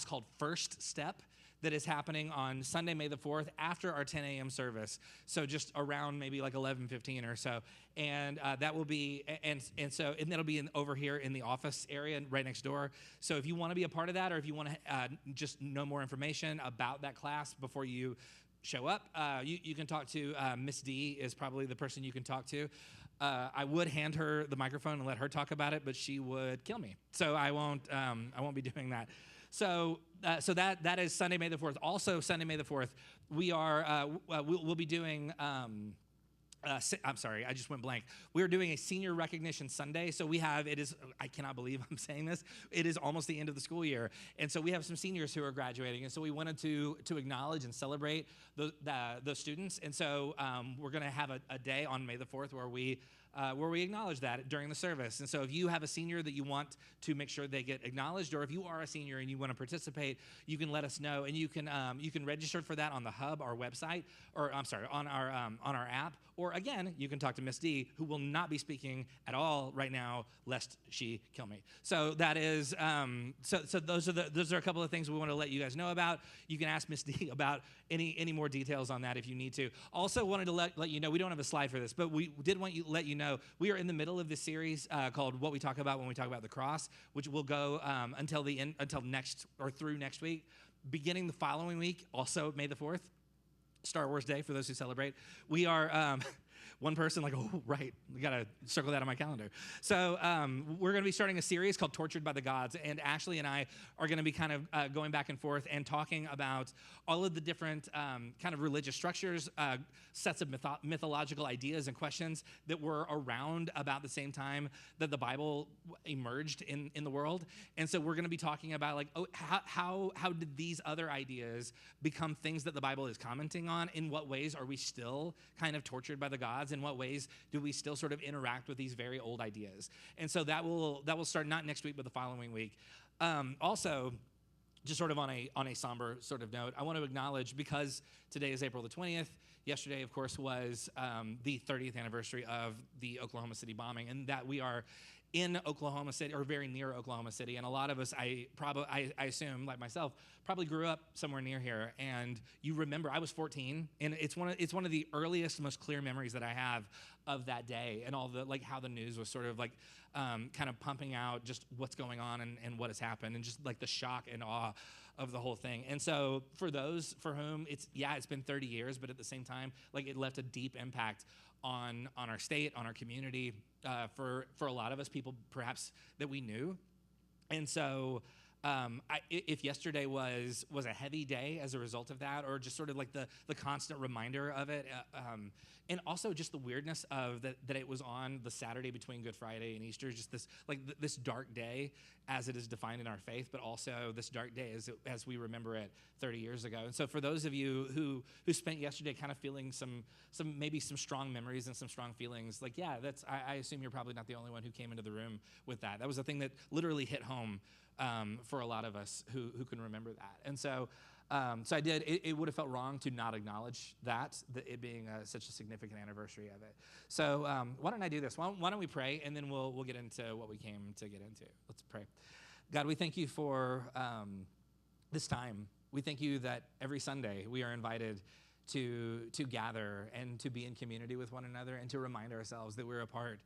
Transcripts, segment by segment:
class called First Step that is happening on Sunday, May the 4th, after our 10 a.m. service. So just around maybe like 11:15 or so. And that will be, and that'll be over here in the office area right next door. So if you want to be a part of that, or if you want to just know more information about that class before you show up, you can talk to Miss D is probably the person you can talk to. I would hand her the microphone and let her talk about it, but she would kill me. So I won't be doing that. So that is Sunday, May the 4th. Also, Sunday, May the 4th, we'll be doing. I'm sorry, I just went blank. We're doing a senior recognition Sunday. So I cannot believe I'm saying this. It is almost the end of the school year. And so we have some seniors who are graduating. And so we wanted to acknowledge and celebrate those students. And so we're going to have a day on May the 4th where we acknowledge that during the service. And so if you have a senior that you want to make sure they get acknowledged, or if you are a senior and you want to participate, you can let us know. And you can register for that on the Hub, our website, or I'm sorry, on our app. Or again, you can talk to Miss D, who will not be speaking at all right now, lest she kill me. So that is so those are a couple of things we want to let you guys know about. You can ask Miss D about any more details on that if you need to. Also wanted to let you know, we don't have a slide for this, but we did want to let you know we are in the middle of this series called What We Talk About When We Talk About the Cross, which will go until next or through next week. Beginning the following week, also May the 4th, Star Wars Day for those who celebrate. We are one person like, oh, right, we got to circle that on my calendar. So we're going to be starting a series called Tortured by the Gods, and Ashley and I are going to be kind of going back and forth and talking about all of the different kind of religious structures, sets of mythological ideas and questions that were around about the same time that the Bible emerged in the world. And so we're going to be talking about like, oh, how did these other ideas become things that the Bible is commenting on? In what ways are we still kind of tortured by the gods? In what ways do we still sort of interact with these very old ideas? And so that will start not next week, but the following week. Also, just sort of on a somber sort of note, I want to acknowledge, because today is April the 20th, yesterday, of course, was the 30th anniversary of the Oklahoma City bombing, and that we are in Oklahoma City, or very near Oklahoma City, and a lot of us, I assume, like myself, probably grew up somewhere near here. And you remember, I was 14, and it's one of the earliest, most clear memories that I have of that day, and all the like how the news was sort of like kind of pumping out just what's going on and what has happened, and just like the shock and awe of the whole thing. And so for those for whom it's been 30 years, but at the same time, like it left a deep impact on our state, on our community, for a lot of us, people perhaps that we knew. And so if yesterday was a heavy day as a result of that, or just sort of like the constant reminder of it, and also just the weirdness of that it was on the Saturday between Good Friday and Easter, just this dark day as it is defined in our faith, but also this dark day as we remember it 30 years ago. And so for those of you who spent yesterday kind of feeling some maybe some strong memories and some strong feelings, like, yeah, I assume you're probably not the only one who came into the room with that. That was a thing that literally hit home for a lot of us who can remember that. And so I did. It would have felt wrong to not acknowledge that it being such a significant anniversary of it. So why don't I do this? Why don't we pray, and then we'll get into what we came to get into. Let's pray. God, we thank you for this time. We thank you that every Sunday we are invited to gather and to be in community with one another, and to remind ourselves that we're a part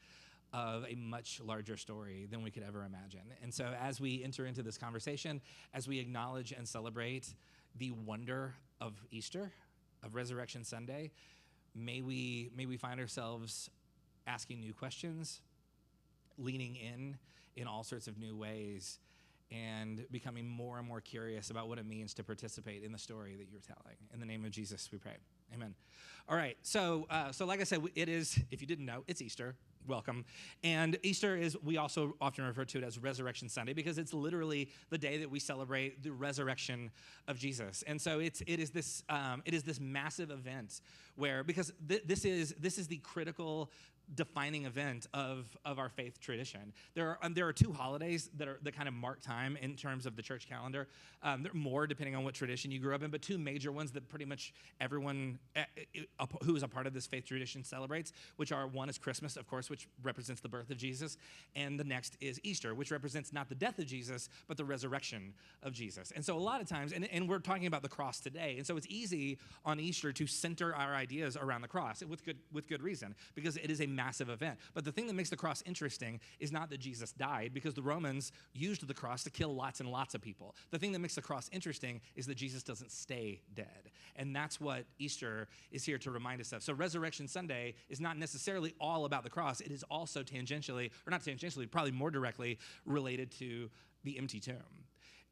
of a much larger story than we could ever imagine. And so as we enter into this conversation, as we acknowledge and celebrate the wonder of Easter, of Resurrection Sunday, may we find ourselves asking new questions, leaning in all sorts of new ways, and becoming more and more curious about what it means to participate in the story that you're telling. In the name of Jesus, we pray. Amen. All right, so like I said, it is, if you didn't know, it's Easter. Welcome. And Easter we also often refer to it as Resurrection Sunday, because it's literally the day that we celebrate the resurrection of Jesus. And so it is this massive event where, because this is the critical defining event of our faith tradition. There are two holidays that kind of mark time in terms of the church calendar. There are more depending on what tradition you grew up in, but two major ones that pretty much everyone who is a part of this faith tradition celebrates, which are, one is Christmas, of course, which represents the birth of Jesus, and the next is Easter, which represents not the death of Jesus, but the resurrection of Jesus. And so a lot of times, and we're talking about the cross today, and so it's easy on Easter to center our ideas around the cross, with good reason, because it is a massive event. But the thing that makes the cross interesting is not that Jesus died, because the Romans used the cross to kill lots and lots of people. The thing that makes the cross interesting is that Jesus doesn't stay dead. And that's what Easter is here to remind us of. So Resurrection Sunday is not necessarily all about the cross. It is also tangentially, or not tangentially, probably more directly related to the empty tomb.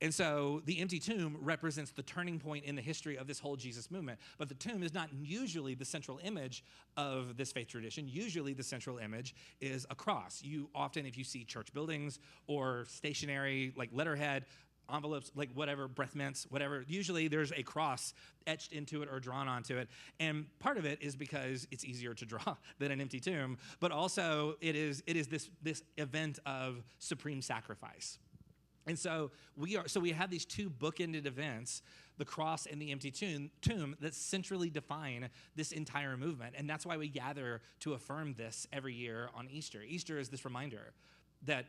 And so the empty tomb represents the turning point in the history of this whole Jesus movement. But the tomb is not usually the central image of this faith tradition. Usually the central image is a cross. You often, if you see church buildings or stationery, like letterhead, envelopes, like whatever, breath mints, whatever, usually there's a cross etched into it or drawn onto it. And part of it is because it's easier to draw than an empty tomb, but also it is this event of supreme sacrifice. And so we have these two bookended events, the cross and the empty tomb, that centrally define this entire movement. And that's why we gather to affirm this every year on Easter. Easter is this reminder that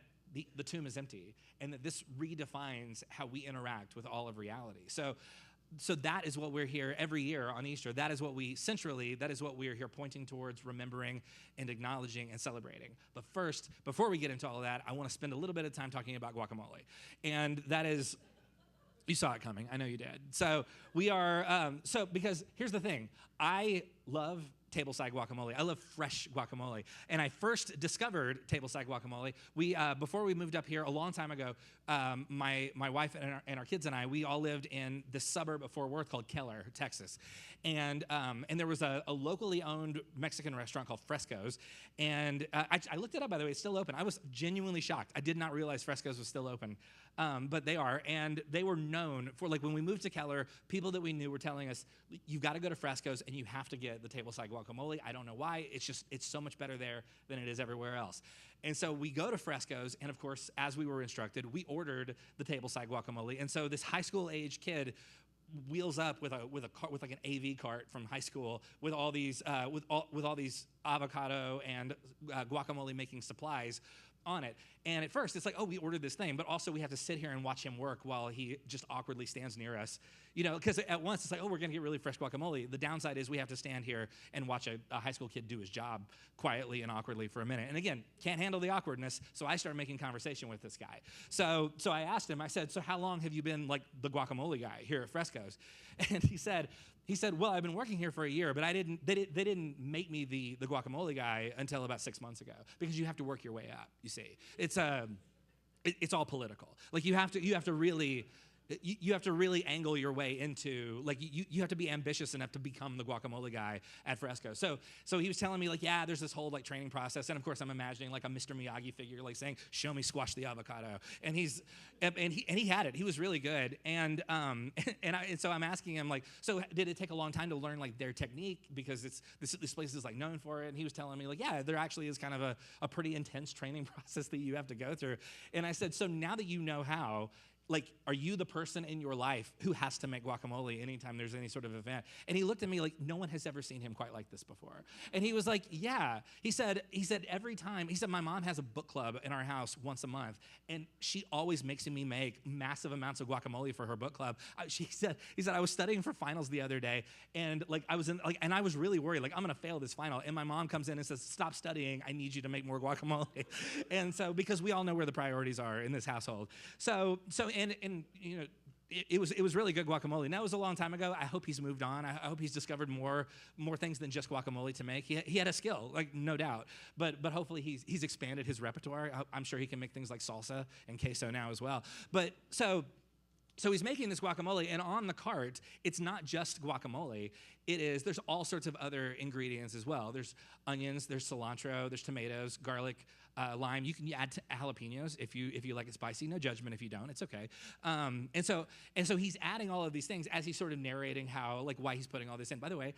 the tomb is empty, and that this redefines how we interact with all of reality. So that is what we're here every year on Easter. That is what we are here pointing towards, remembering, and acknowledging, and celebrating. But first, before we get into all of that, I want to spend a little bit of time talking about guacamole. And that is, you saw it coming. I know you did. So we are, because here's the thing. I love tableside guacamole. I love fresh guacamole. And I first discovered tableside guacamole. Before we moved up here a long time ago, my wife and our kids and I, we all lived in this suburb of Fort Worth called Keller, Texas. And there was a locally owned Mexican restaurant called Fresco's. And I looked it up, by the way, it's still open. I was genuinely shocked. I did not realize Fresco's was still open. But they are, and they were known for, like, when we moved to Keller, people that we knew were telling us, you've got to go to Fresco's and you have to get the tableside guacamole. I don't know why. It's so much better there than it is everywhere else. And so we go to Fresco's, and of course, as we were instructed, we ordered the tableside guacamole. And so this high school age kid wheels up with like an AV cart from high school with all these avocado and guacamole making supplies on it. And at first it's like, oh, we ordered this thing, but also we have to sit here and watch him work while he just awkwardly stands near us, because at once it's like, oh, we're gonna get really fresh guacamole. The downside is we have to stand here and watch a high school kid do his job quietly and awkwardly for a minute. And again, can't handle the awkwardness, so I started making conversation with this guy. So I asked him, I said, so how long have you been like the guacamole guy here at Fresco's? And he said, well, I've been working here for a year, but they didn't make me the guacamole guy until about 6 months ago, because you have to work your way up, you see. It's all political. Like you have to really angle your way into, like, you have to be ambitious enough to become the guacamole guy at Fresco. So he was telling me, like, yeah, there's this whole like training process, and of course I'm imagining like a Mr. Miyagi figure, like saying, show me squash the avocado, and he had it. He was really good, and so I'm asking him, like, so did it take a long time to learn like their technique, because this place is like known for it? And he was telling me, like, yeah, there actually is kind of a pretty intense training process that you have to go through. And I said, so now that you know how, like, are you the person in your life who has to make guacamole anytime there's any sort of event? And he looked at me like, no one has ever seen him quite like this before. And he was like, yeah. He said every time, he said, my mom has a book club in our house once a month, and she always makes me make massive amounts of guacamole for her book club. He said, I was studying for finals the other day, and like I was really worried, like, I'm gonna fail this final. And my mom comes in and says, stop studying, I need you to make more guacamole. And so, because we all know where the priorities are in this household. It was really good guacamole. Now, it was a long time ago. I hope he's moved on. I hope he's discovered more things than just guacamole to make. He had a skill, like, no doubt. But hopefully he's expanded his repertoire. I'm sure he can make things like salsa and queso now as well. But so he's making this guacamole, and on the cart, it's not just guacamole. There's all sorts of other ingredients as well. There's onions, there's cilantro, there's tomatoes, garlic, lime. You can add jalapenos if you like it spicy. No judgment if you don't. It's okay. And so he's adding all of these things as he's sort of narrating why he's putting all this in. By the way,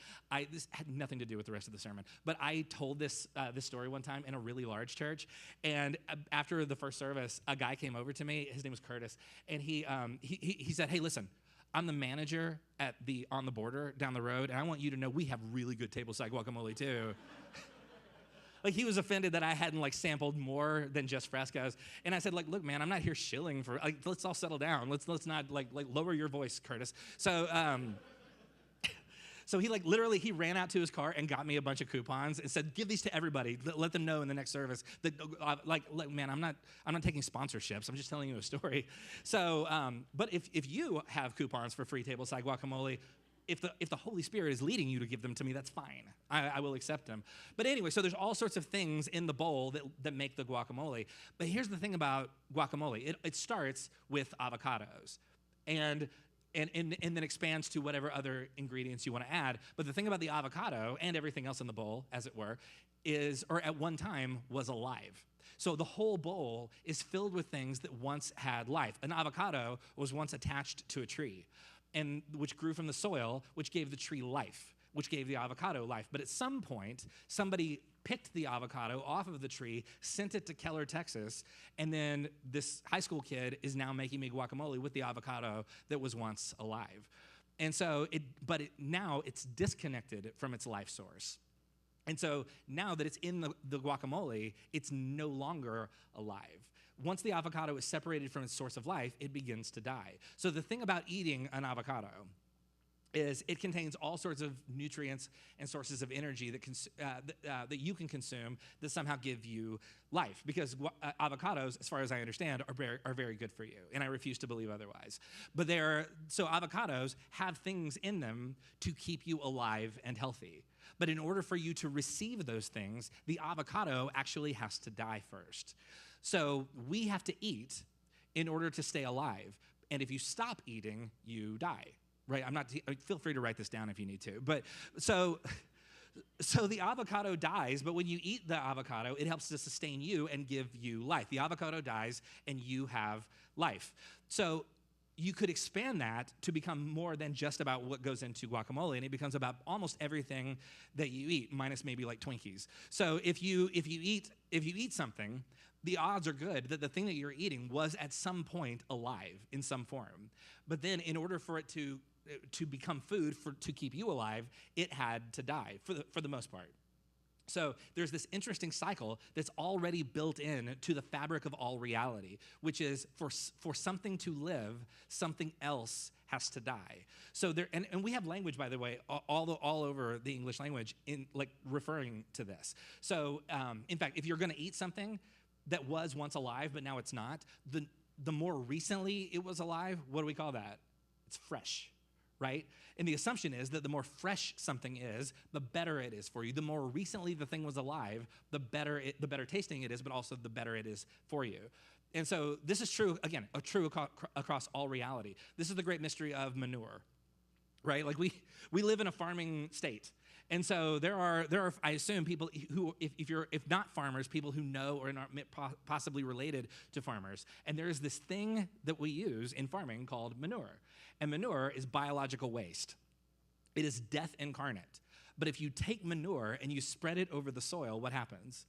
this had nothing to do with the rest of the sermon, but I told this story one time in a really large church, and after the first service, a guy came over to me. His name was Curtis, and he said, "Hey, listen, I'm the manager on the border down the road, and I want you to know we have really good tableside guacamole too." Like he was offended that I hadn't like sampled more than just frescoes. And I said, like, look, man, I'm not here shilling for, like, let's all settle down. Let's not like lower your voice, Curtis. So he like literally he ran out to his car and got me a bunch of coupons and said, give these to everybody. Let them know in the next service that look, man, I'm not taking sponsorships. I'm just telling you a story. So, but if you have coupons for free tableside guacamole, if the Holy Spirit is leading you to give them to me, that's fine. I will accept them. But anyway, so there's all sorts of things in the bowl that make the guacamole. But here's the thing about guacamole. It starts with avocados. And then expands to whatever other ingredients you want to add. But the thing about the avocado and everything else in the bowl, as it were, or at one time was alive. So the whole bowl is filled with things that once had life. An avocado was once attached to a tree, and which grew from the soil, which gave the tree life, which gave the avocado life. But at some point, somebody picked the avocado off of the tree, sent it to Keller, Texas, and then this high school kid is now making me guacamole with the avocado that was once alive. And so, now it's disconnected from its life source. And so now that it's in the guacamole, it's no longer alive. Once the avocado is separated from its source of life, it begins to die. So the thing about eating an avocado is it contains all sorts of nutrients and sources of energy that you can consume that somehow give you life. Because avocados, as far as I understand, are very good for you, and I refuse to believe otherwise. But so avocados have things in them to keep you alive and healthy. But in order for you to receive those things, the avocado actually has to die first. So we have to eat in order to stay alive. And if you stop eating, you die. Right, feel free to write this down if you need to. But so the avocado dies, but when you eat the avocado, it helps to sustain you and give you life. The avocado dies and you have life. So you could expand that to become more than just about what goes into guacamole, and it becomes about almost everything that you eat, minus maybe like Twinkies. So if you eat something, the odds are good that the thing that you're eating was at some point alive in some form. But then in order for it to become food to keep you alive, it had to die for the most part. So there's this interesting cycle that's already built in to the fabric of all reality, which is for something to live, something else has to die. So and we have language, by the way, all over the English language in like referring to this. So in fact, if you're going to eat something that was once alive but now it's not, the more recently it was alive, what do we call that? It's fresh. Right? And the assumption is that the more fresh something is, the better it is for you. The more recently the thing was alive, the better tasting it is, but also the better it is for you. And so this is true, again, true across all reality. This is the great mystery of manure, right? Like we live in a farming state. And so there are I assume people who, if not farmers, people who know or are possibly related to farmers. And there is this thing that we use in farming called manure. And manure is biological waste. It is death incarnate. But if you take manure and you spread it over the soil, what happens?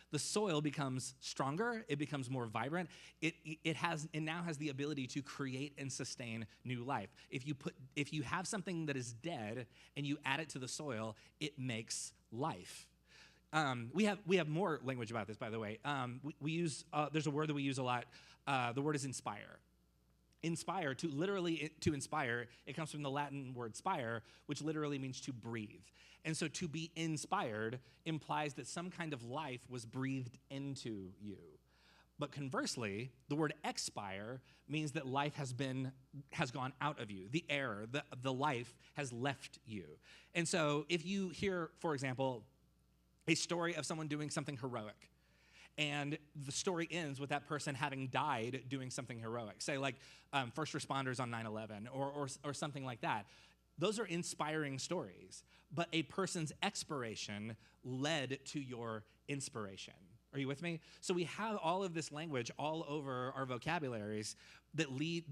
The soil becomes stronger, it becomes more vibrant, it now has the ability to create and sustain new life. If you have something that is dead and you add it to the soil, it makes life. We have more language about this, by the way. We use there's a word that we use a lot. The word is inspire. Inspire, to inspire, it comes from the Latin word spire, which literally means to breathe. And so to be inspired implies that some kind of life was breathed into you. But conversely, the word expire means that life has gone out of you. The air, the life has left you. And so if you hear, for example, a story of someone doing something heroic, and the story ends with that person having died doing something heroic, say like first responders on 9/11 or something like that. Those are inspiring stories, but a person's expiration led to your inspiration. Are you with me? So we have all of this language all over our vocabularies that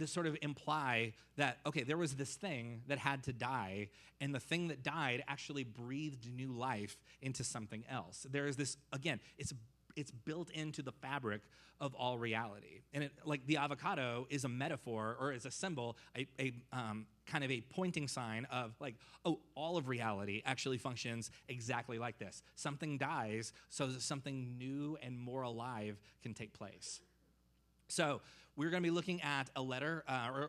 sort of imply that, okay, there was this thing that had to die, and the thing that died actually breathed new life into something else. There is this, again, it's built into the fabric of all reality. And it, like the avocado is a metaphor or is a symbol, a kind of a pointing sign of like, oh, all of reality actually functions exactly like this. Something dies so that something new and more alive can take place. So we're going to be looking at a letter,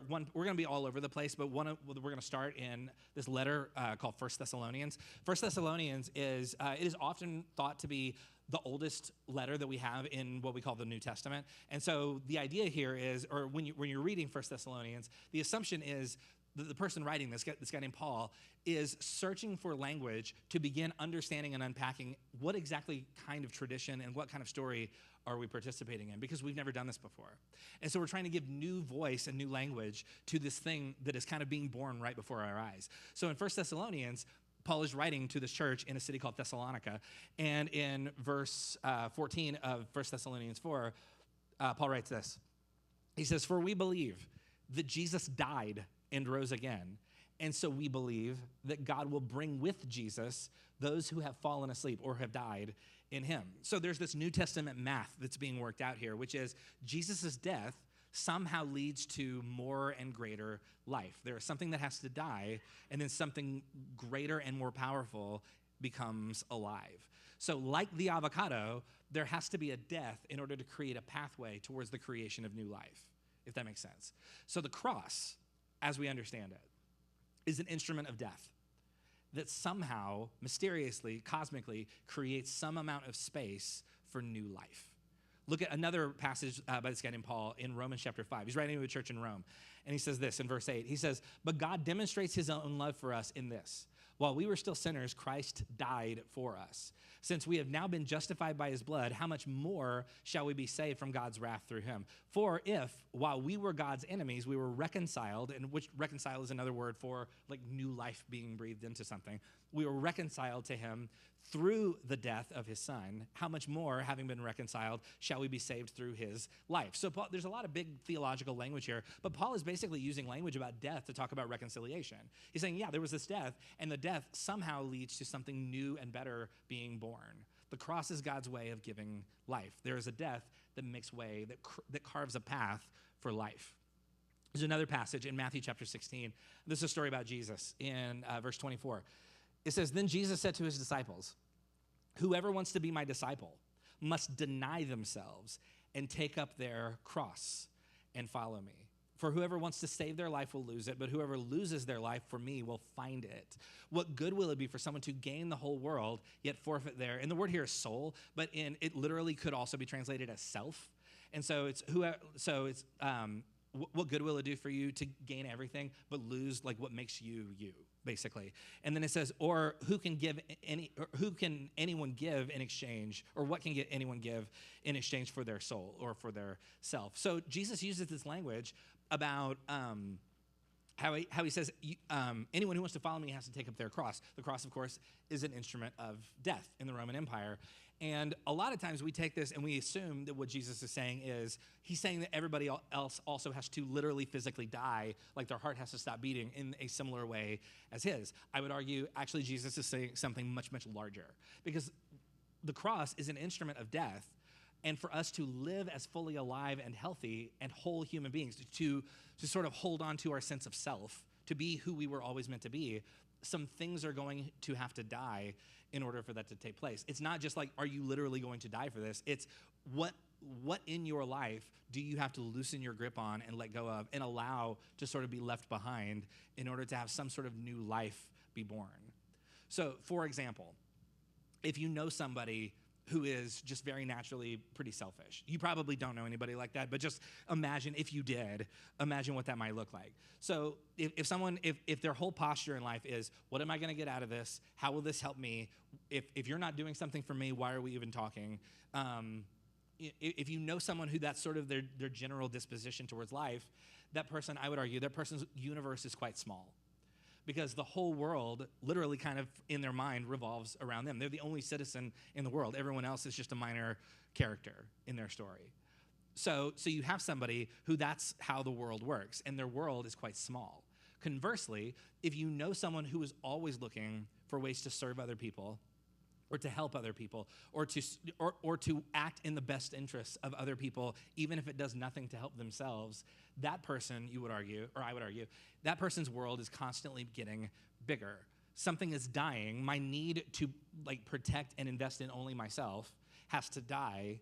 we're going to be all over the place, but we're going to start in this letter called 1 Thessalonians. 1 Thessalonians it is often thought to be the oldest letter that we have in what we call the New Testament. And so the idea here is, or when you're reading 1 Thessalonians, the assumption is the person writing this guy named Paul, is searching for language to begin understanding and unpacking what exactly kind of tradition and what kind of story are we participating in, because we've never done this before. And so we're trying to give new voice and new language to this thing that is kind of being born right before our eyes. So in 1 Thessalonians, Paul is writing to this church in a city called Thessalonica, and in verse 14 of 1 Thessalonians 4, Paul writes this. He says, "For we believe that Jesus died and rose again, and so we believe that God will bring with Jesus those who have fallen asleep or have died in him." So there's this New Testament math that's being worked out here, which is Jesus' death somehow leads to more and greater life. There is something that has to die, and then something greater and more powerful becomes alive. So like the avocado, there has to be a death in order to create a pathway towards the creation of new life, if that makes sense. So the cross, as we understand it, is an instrument of death that somehow, mysteriously, cosmically, creates some amount of space for new life. Look at another passage by this guy named Paul in Romans chapter 5. He's writing to a church in Rome, and he says this in verse 8. He says, "But God demonstrates his own love for us in this. While we were still sinners, Christ died for us. Since we have now been justified by his blood, how much more shall we be saved from God's wrath through him? For if, while we were God's enemies, we were reconciled," and which reconcile is another word for like new life being breathed into something. "We were reconciled to him through the death of his son. How much more, having been reconciled, shall we be saved through his life?" So Paul, there's a lot of big theological language here, but Paul is basically using language about death to talk about reconciliation. He's saying, yeah, there was this death, and the death somehow leads to something new and better being born. The cross is God's way of giving life. There is a death that makes way, that carves a path for life. There's another passage in Matthew chapter 16. This is a story about Jesus in verse 24. It says, "Then Jesus said to his disciples, 'Whoever wants to be my disciple must deny themselves and take up their cross and follow me. For whoever wants to save their life will lose it, but whoever loses their life for me will find it. What good will it be for someone to gain the whole world, yet forfeit their,'" and the word here is soul, but it literally could also be translated as self. And so what good will it do for you to gain everything but lose like what makes you you, basically. And then it says, "Or who can anyone give in exchange, or what can anyone give in exchange for their soul or for their self?" So Jesus uses this language about how he says, anyone who wants to follow me has to take up their cross. The cross, of course, is an instrument of death in the Roman Empire. And a lot of times we take this and we assume that what Jesus is saying is, he's saying that everybody else also has to literally physically die, like their heart has to stop beating in a similar way as his. I would argue, actually, Jesus is saying something much, much larger, because the cross is an instrument of death. And for us to live as fully alive and healthy and whole human beings, to sort of hold on to our sense of self, to be who we were always meant to be, some things are going to have to die in order for that to take place. It's not just like, are you literally going to die for this? It's what in your life do you have to loosen your grip on and let go of and allow to sort of be left behind in order to have some sort of new life be born? So, for example, if you know somebody who is just very naturally pretty selfish. You probably don't know anybody like that, but just imagine if you did, imagine what that might look like. So if their whole posture in life is, what am I gonna get out of this? How will this help me? If you're not doing something for me, why are we even talking? If you know someone who that's sort of their general disposition towards life, that person, I would argue, that person's universe is quite small, because the whole world literally kind of in their mind revolves around them. They're the only citizen in the world. Everyone else is just a minor character in their story. So you have somebody who that's how the world works, and their world is quite small. Conversely, if you know someone who is always looking for ways to serve other people, or to help other people, or to act in the best interests of other people, even if it does nothing to help themselves, that person, you would argue, or I would argue, that person's world is constantly getting bigger. Something is dying. My need to protect and invest in only myself has to die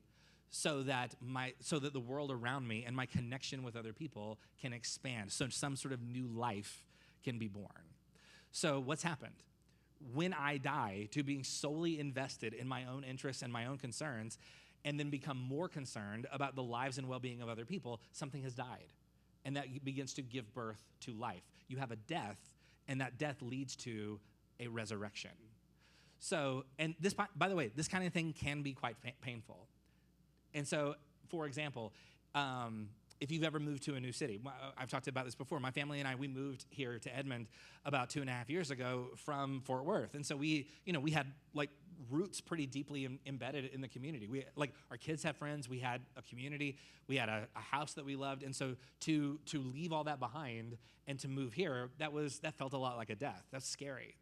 so that the world around me and my connection with other people can expand, so some sort of new life can be born. So what's happened? When I die to being solely invested in my own interests and my own concerns, and then become more concerned about the lives and well-being of other people, something has died. And that begins to give birth to life. You have a death, and that death leads to a resurrection. So, and this, by the way, this kind of thing can be quite painful. And so, for example, if you've ever moved to a new city, I've talked about this before. My family and I, we moved here to Edmond about 2.5 years ago from Fort Worth. And so we had roots pretty deeply embedded in the community. Our kids have friends, we had a community, we had a house that we loved. And so to leave all that behind and to move here, that felt a lot like a death. That's scary.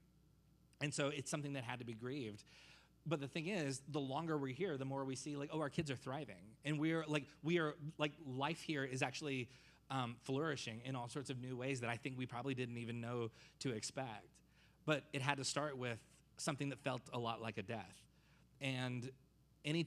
And so it's something that had to be grieved. But the thing is, the longer we're here, the more we see our kids are thriving. And life here is actually flourishing in all sorts of new ways that I think we probably didn't even know to expect. But it had to start with something that felt a lot like a death. And any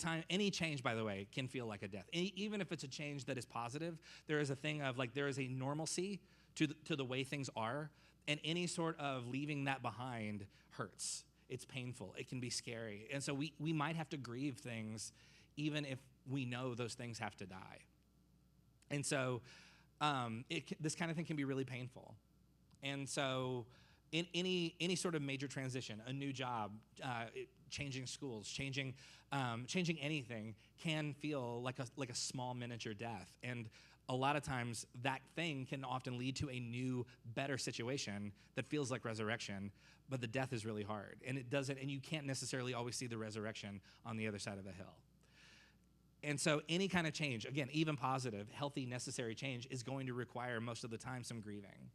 change, by the way, can feel like a death. Even if it's a change that is positive, there is a thing of there is a normalcy to the way things are. And any sort of leaving that behind hurts. It's painful. It can be scary. And so we might have to grieve things even if we know those things have to die. And so this kind of thing can be really painful. And so in any sort of major transition, a new job, changing schools, changing anything can feel like a small miniature death. And a lot of times that thing can often lead to a new, better situation that feels like resurrection, but the death is really hard. And it doesn't, and you can't necessarily always see the resurrection on the other side of the hill. And so any kind of change, again, even positive, healthy, necessary change is going to require most of the time some grieving.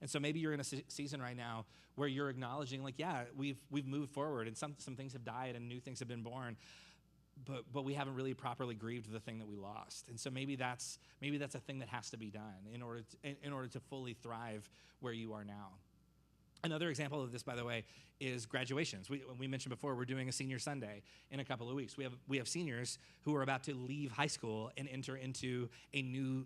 And so maybe you're in a season right now where you're acknowledging we've moved forward and some things have died and new things have been born. But we haven't really properly grieved the thing that we lost. And so maybe that's a thing that has to be done in order to fully thrive where you are now. Another example of this, by the way, is graduations. We mentioned before, we're doing a senior Sunday in a couple of weeks. We have seniors who are about to leave high school and enter into a new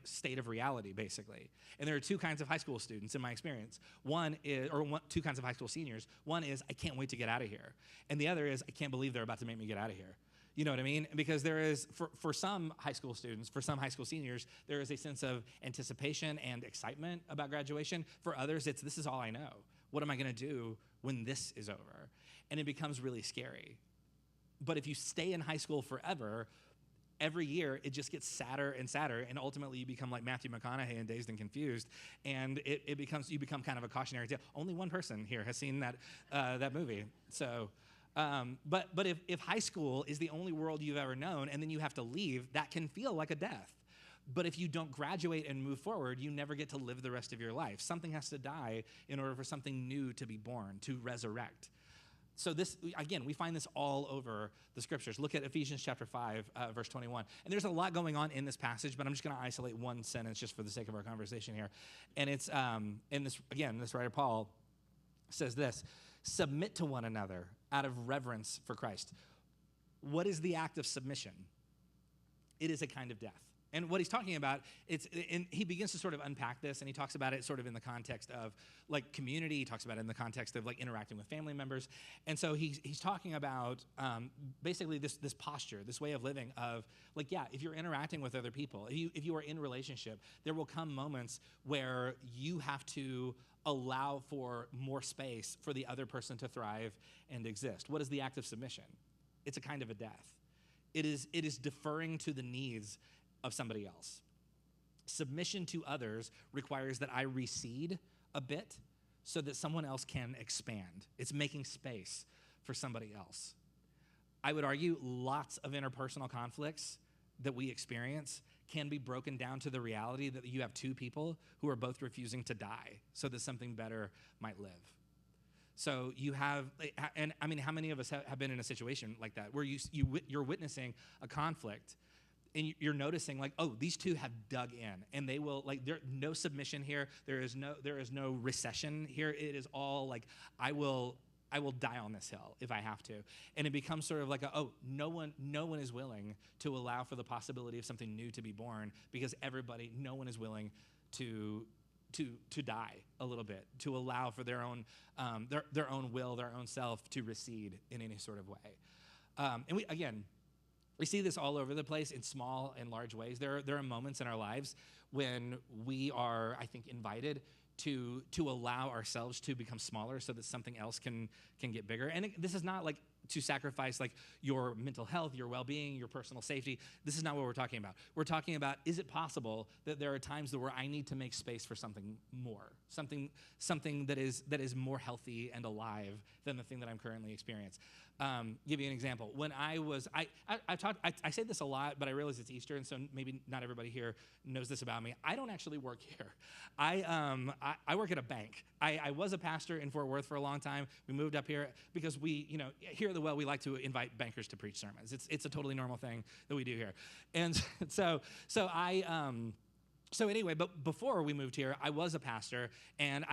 state of reality, basically. And there are two kinds of high school students in my experience. Two kinds of high school seniors. One is, I can't wait to get out of here. And the other is, I can't believe they're about to make me get out of here. You know what I mean? Because there is, for some high school students, for some high school seniors, there is a sense of anticipation and excitement about graduation. For others, this is all I know. What am I going to do when this is over? And it becomes really scary. But if you stay in high school forever, every year it just gets sadder and sadder, and ultimately you become like Matthew McConaughey in Dazed and Confused, and you become kind of a cautionary tale. Only one person here has seen that movie. So. But if high school is the only world you've ever known and then you have to leave, that can feel like a death. But if you don't graduate and move forward, you never get to live the rest of your life. Something has to die in order for something new to be born, to resurrect. So this, again, we find this all over the scriptures. Look at Ephesians chapter 5, verse 21. And there's a lot going on in this passage, but I'm just going to isolate one sentence just for the sake of our conversation here. And it's, this writer Paul says this: submit to one another out of reverence for Christ. What is the act of submission? It is a kind of death. And what he's talking about, and he begins to sort of unpack this, and he talks about it sort of in the context of community. He talks about it in the context of interacting with family members. And so he's talking about basically this posture, this way of living of if you're interacting with other people, if you are in relationship, there will come moments where you have to allow for more space for the other person to thrive and exist. What is the act of submission? It's a kind of a death. It is deferring to the needs of somebody else. Submission to others requires that I recede a bit so that someone else can expand. It's making space for somebody else. I would argue lots of interpersonal conflicts that we experience can be broken down to the reality that you have two people who are both refusing to die so that something better might live. So you have, and I mean, how many of us have been in a situation like that where you're witnessing a conflict, and you're noticing like, oh, these two have dug in, and they will like, there no submission here. There is no recession here. It is all like, I will die on this hill if I have to. And it becomes sort of like no one is willing to allow for the possibility of something new to be born, because no one is willing to die a little bit, to allow for their own will, their own self to recede in any sort of way. And we see this all over the place in small and large ways. There are moments in our lives when we are, I think, invited to allow ourselves to become smaller so that something else can get bigger. And this is not like to sacrifice like your mental health, your well-being, your personal safety. This is not what we're talking about. We're talking about, is it possible that there are times where I need to make space for something more, something that is more healthy and alive than the thing that I'm currently experiencing. Give you an example. When I say this a lot, but I realize it's Easter, and so maybe not everybody here knows this about me. I don't actually work here. I work at a bank. I was a pastor in Fort Worth for a long time. We moved up here because here at the Well, we like to invite bankers to preach sermons. It's a totally normal thing that we do here. And so anyway, but before we moved here, I was a pastor, and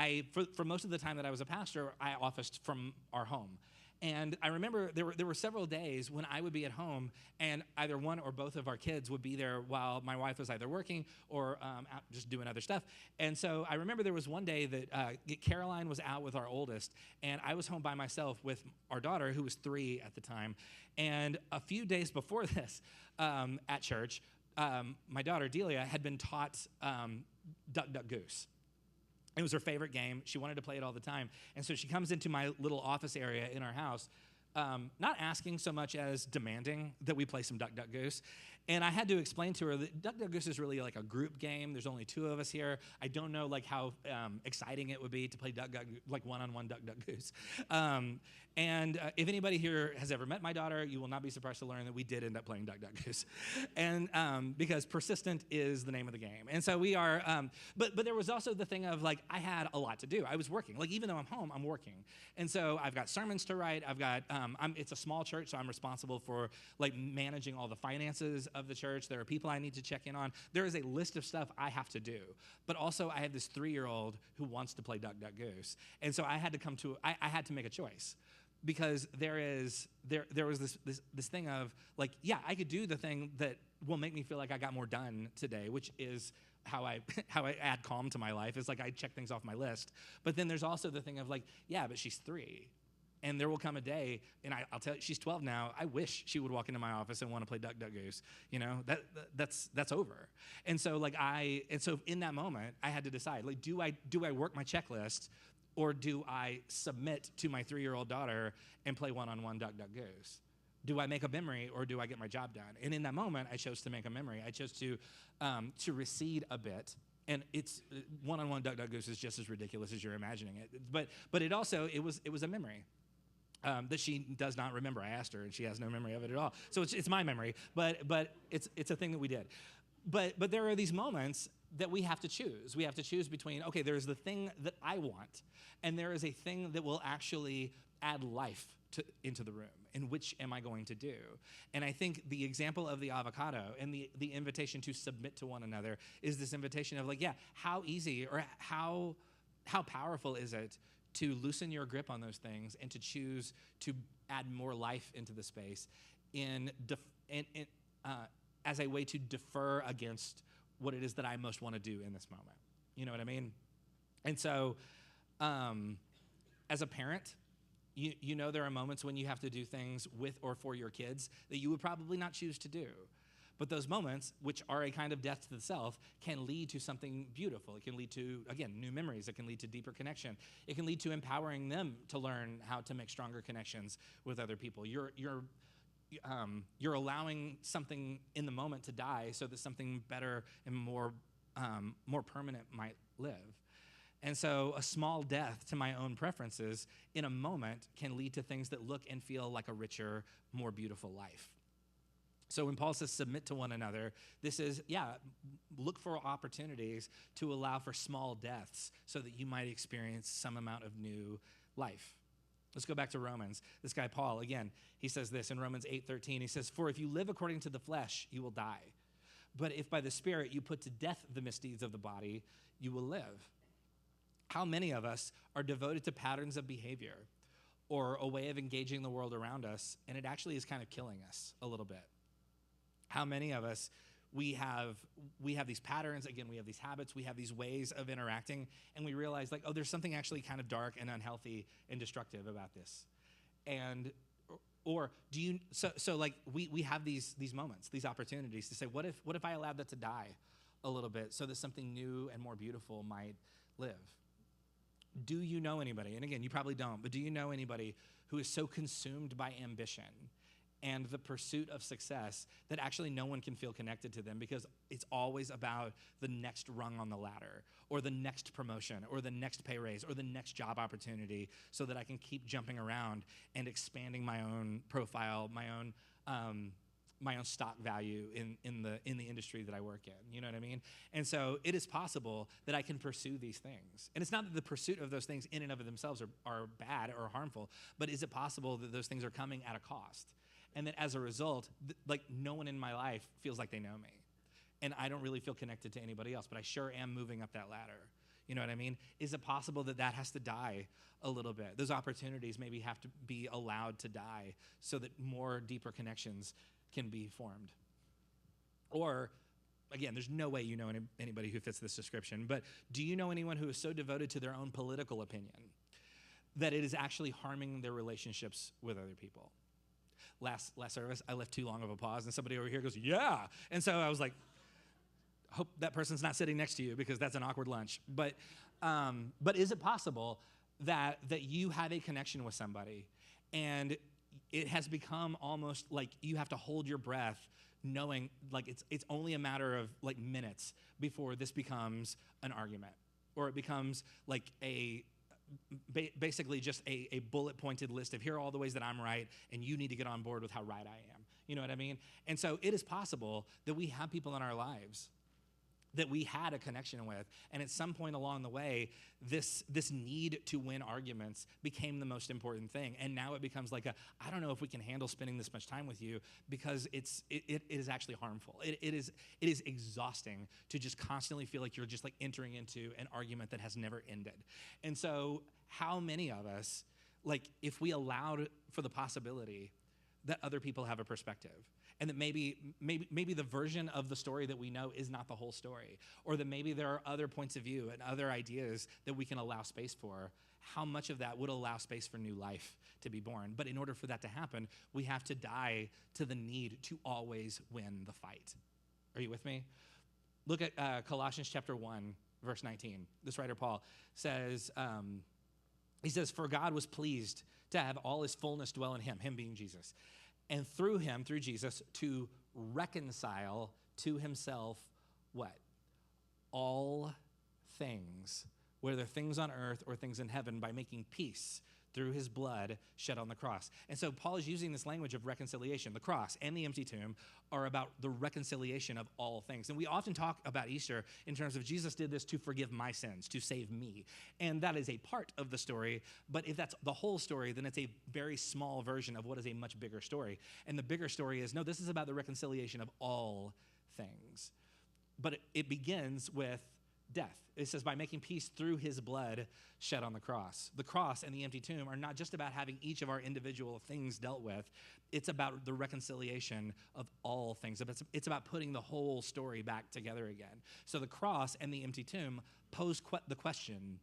for most of the time that I was a pastor, I officed from our home. And I remember there were several days when I would be at home, and either one or both of our kids would be there while my wife was either working or out just doing other stuff. And so I remember there was one day that Caroline was out with our oldest, and I was home by myself with our daughter, who was 3 at the time. And a few days before this, at church, my daughter Delia had been taught Duck, Duck, Goose. It was her favorite game. She wanted to play it all the time. And so she comes into my little office area in our house, not asking so much as demanding that we play some Duck, Duck, Goose. And I had to explain to her that Duck, Duck, Goose is really like a group game. There's only 2 of us here. I don't know like how exciting it would be to play Duck, Duck, like one-on-one Duck, Duck, Goose. And if anybody here has ever met my daughter, you will not be surprised to learn that we did end up playing Duck, Duck, Goose. And because persistent is the name of the game. And so we are, but there was also the thing of like, I had a lot to do. I was working. Like even though I'm home, I'm working. And so I've got sermons to write. I've got, it's a small church, so I'm responsible for like managing all the finances of the church. There are people I need to check in on. There is a list of stuff I have to do. But also I have this 3-year-old who wants to play Duck, Duck, Goose. And so I had to make a choice. Because there was this thing of like, yeah, I could do the thing that will make me feel like I got more done today, which is how I add calm to my life. Is like I check things off my list. But then there's also the thing of like, yeah, but she's 3. And there will come a day, and I'll tell you, she's 12 now. I wish she would walk into my office and want to play Duck, Duck, Goose. That's over. And so in that moment, I had to decide, like, do I work my checklist, or do I submit to my 3-year-old daughter and play one-on-one Duck, Duck, Goose? Do I make a memory, or do I get my job done? And in that moment, I chose to make a memory. I chose to recede a bit. And it's one-on-one Duck, Duck, Goose is just as ridiculous as you're imagining it. But it was a memory. That she does not remember. I asked her, and she has no memory of it at all. So it's my memory, but it's a thing that we did. But there are these moments that we have to choose. We have to choose between, okay, there's the thing that I want, and there is a thing that will actually add life into the room. And which am I going to do? And I think the example of the avocado and the invitation to submit to one another is this invitation of like, yeah, how easy or how powerful is it to loosen your grip on those things and to choose to add more life into the space as a way to defer against what it is that I most want to do in this moment. You know what I mean? And so as a parent, you know there are moments when you have to do things with or for your kids that you would probably not choose to do. But those moments, which are a kind of death to the self, can lead to something beautiful. It can lead to, again, new memories. It can lead to deeper connection. It can lead to empowering them to learn how to make stronger connections with other people. You're allowing something in the moment to die so that something better and more permanent might live. And so a small death to my own preferences in a moment can lead to things that look and feel like a richer, more beautiful life. So when Paul says submit to one another, this is, look for opportunities to allow for small deaths so that you might experience some amount of new life. Let's go back to Romans. This guy, Paul, again, he says this in Romans 8:13. He says, "For if you live according to the flesh, you will die. But if by the Spirit you put to death the misdeeds of the body, you will live." How many of us are devoted to patterns of behavior or a way of engaging the world around us, and it actually is kind of killing us a little bit? How many of us, we have these patterns, again, we have these habits, we have these ways of interacting, and we realize like, oh, there's something actually kind of dark and unhealthy and destructive about this. And or do you so like we have these moments, these opportunities to say, what if I allowed that to die a little bit so that something new and more beautiful might live? Do you know anybody, and again, you probably don't, but do you know anybody who is so consumed by ambition and the pursuit of success that actually no one can feel connected to them because it's always about the next rung on the ladder or the next promotion or the next pay raise or the next job opportunity so that I can keep jumping around and expanding my own profile, my own stock value in the industry that I work in, you know what I mean? And so it is possible that I can pursue these things. And it's not that the pursuit of those things in and of themselves are bad or harmful, but is it possible that those things are coming at a cost? And that as a result, like no one in my life feels like they know me. And I don't really feel connected to anybody else, but I sure am moving up that ladder. You know what I mean? Is it possible that that has to die a little bit? Those opportunities maybe have to be allowed to die so that more deeper connections can be formed. Or, again, there's no way you know anybody who fits this description, but do you know anyone who is so devoted to their own political opinion that it is actually harming their relationships with other people? Last service, I left too long of a pause, and somebody over here goes, yeah. And so I was like, hope that person's not sitting next to you because that's an awkward lunch. But is it possible that you have a connection with somebody and it has become almost like you have to hold your breath knowing like it's only a matter of like minutes before this becomes an argument or it becomes like basically just a bullet-pointed list of here are all the ways that I'm right, and you need to get on board with how right I am. You know what I mean? And so it is possible that we have people in our lives that we had a connection with, and at some point along the way, this need to win arguments became the most important thing, and now it becomes like I don't know if we can handle spending this much time with you because it is actually harmful. It is exhausting to just constantly feel like you're just like entering into an argument that has never ended. And so how many of us, like if we allowed for the possibility that other people have a perspective, and that maybe the version of the story that we know is not the whole story, or that maybe there are other points of view and other ideas that we can allow space for, how much of that would allow space for new life to be born? But in order for that to happen, we have to die to the need to always win the fight. Are you with me? Look at Colossians chapter 1, verse 19. This writer, Paul, says, he says, "For God was pleased to have all his fullness dwell in him being Jesus, and through him, through Jesus, to reconcile to himself," what? "All things, whether things on earth or things in heaven, by making peace through his blood shed on the cross." And so Paul is using this language of reconciliation. The cross and the empty tomb are about the reconciliation of all things. And we often talk about Easter in terms of Jesus did this to forgive my sins, to save me. And that is a part of the story. But if that's the whole story, then it's a very small version of what is a much bigger story. And the bigger story is, no, this is about the reconciliation of all things. But it begins with death. It says by making peace through his blood shed on the cross. The cross and the empty tomb are not just about having each of our individual things dealt with. It's about the reconciliation of all things. It's about putting the whole story back together again. So the cross and the empty tomb pose the question,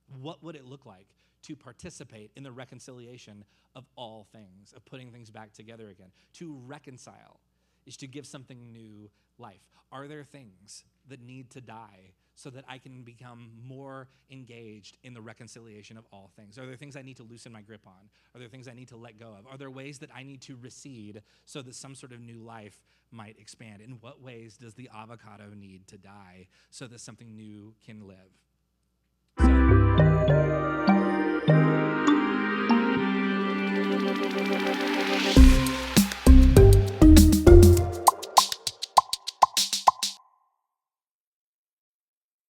what would it look like to participate in the reconciliation of all things, of putting things back together again? To reconcile is to give something new life. Are there things that need to die so that I can become more engaged in the reconciliation of all things? Are there things I need to loosen my grip on? Are there things I need to let go of? Are there ways that I need to recede so that some sort of new life might expand? In what ways does the avocado need to die so that something new can live? So